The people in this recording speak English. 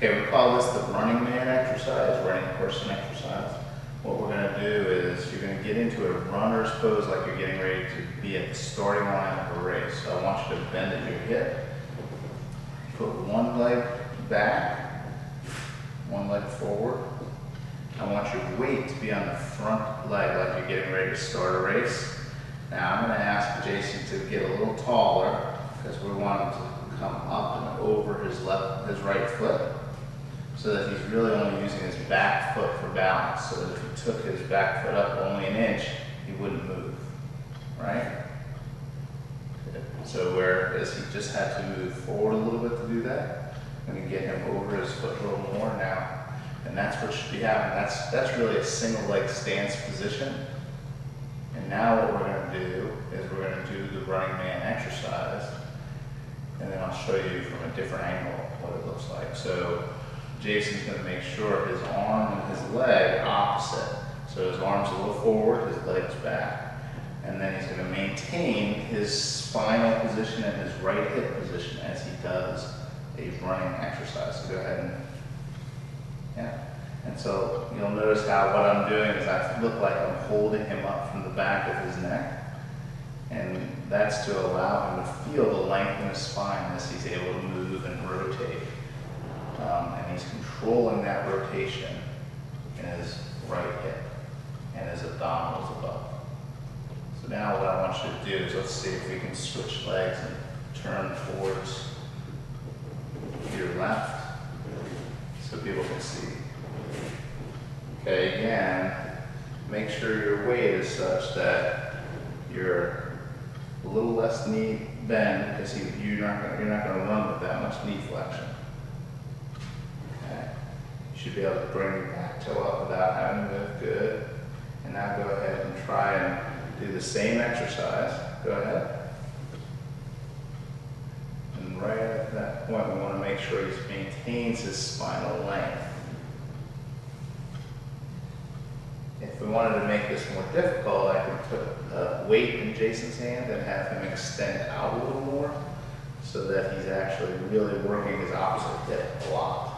Okay, we call this the running man exercise, running person exercise. What we're going to do is you're going to get into a runner's pose like you're getting ready to be at the starting line of a race. So I want you to bend at your hip, put one leg back, one leg forward. I want your weight to be on the front leg like you're getting ready to start a race. Now I'm going to ask Jason to get a little taller because we want him to come up and over his right foot, so that he's really only using his back foot for balance, so that if he took his back foot up only an inch, he wouldn't move, right? Good. So whereas he just had to move forward a little bit to do that, I'm going to get him over his foot a little more now, and that's what should be happening. That's really a single leg stance position. And now what we're going to do is we're going to do the running man exercise, and then I'll show you from a different angle what it looks like. So Jason's going to make sure his arm and his leg are opposite. So his arm's a little forward, his leg's back. And then he's going to maintain his spinal position and his right hip position as he does a running exercise. So go ahead and, yeah. And so you'll notice how what I'm doing is I look like I'm holding him up from the back of his neck. And that's to allow him to feel the length in his spine as he's able to move and rotate. And he's controlling that rotation in his right hip and his abdominals above. So now what I want you to do is let's see if we can switch legs and turn towards your left so people can see. Okay, again, make sure your weight is such that you're a little less knee bend because you're not going to run with that much knee flexion. You should be able to bring your back toe up without having to move. Good. And now go ahead and try and do the same exercise. Go ahead. And right at that point, we want to make sure he maintains his spinal length. If we wanted to make this more difficult, I could put a weight in Jason's hand and have him extend out a little more so that he's actually really working his opposite hip a lot.